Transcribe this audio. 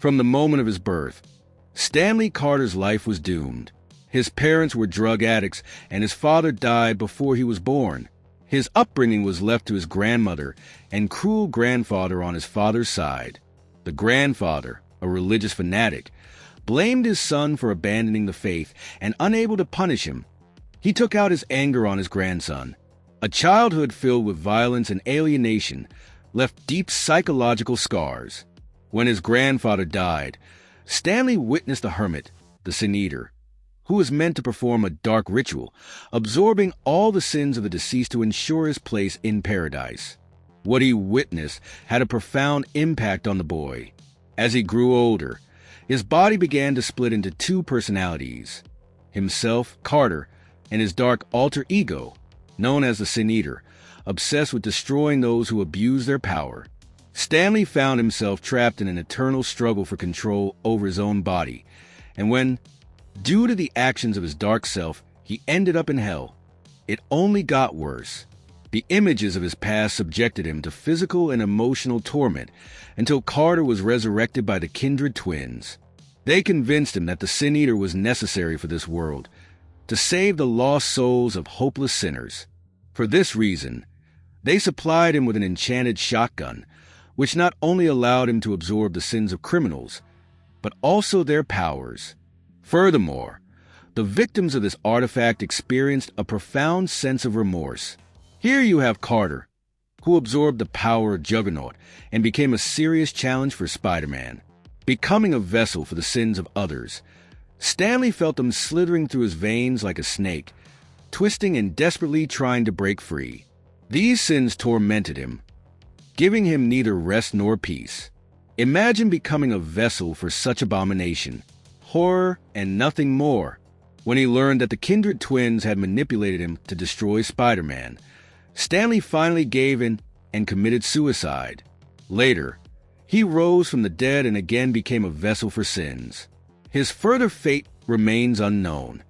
From the moment of his birth, Stanley Carter's life was doomed. His parents were drug addicts, and his father died before he was born. His upbringing was left to his grandmother and cruel grandfather on his father's side. The grandfather, a religious fanatic, blamed his son for abandoning the faith, and unable to punish him, he took out his anger on his grandson. A childhood filled with violence and alienation left deep psychological scars. When his grandfather died, Stanley witnessed a hermit, the Sin Eater, who was meant to perform a dark ritual, absorbing all the sins of the deceased to ensure his place in paradise. What he witnessed had a profound impact on the boy. As he grew older, his body began to split into two personalities: himself, Carter, and his dark alter ego, known as the Sin Eater, obsessed with destroying those who abuse their power. Stanley found himself trapped in an eternal struggle for control over his own body, and when, due to the actions of his dark self, he ended up in hell, it only got worse. The images of his past subjected him to physical and emotional torment until Carter was resurrected by the Kindred Twins. They convinced him that the Sin Eater was necessary for this world, to save the lost souls of hopeless sinners. For this reason, they supplied him with an enchanted shotgun, which not only allowed him to absorb the sins of criminals, but also their powers. Furthermore, the victims of this artifact experienced a profound sense of remorse. Here you have Carter, who absorbed the power of Juggernaut and became a serious challenge for Spider-Man. Becoming a vessel for the sins of others, Stanley felt them slithering through his veins like a snake, twisting and desperately trying to break free. These sins tormented him, giving him neither rest nor peace. Imagine becoming a vessel for such abomination, horror, and nothing more. When he learned that the Kindred Twins had manipulated him to destroy Spider-Man, Stanley finally gave in and committed suicide. Later, he rose from the dead and again became a vessel for sins. His further fate remains unknown.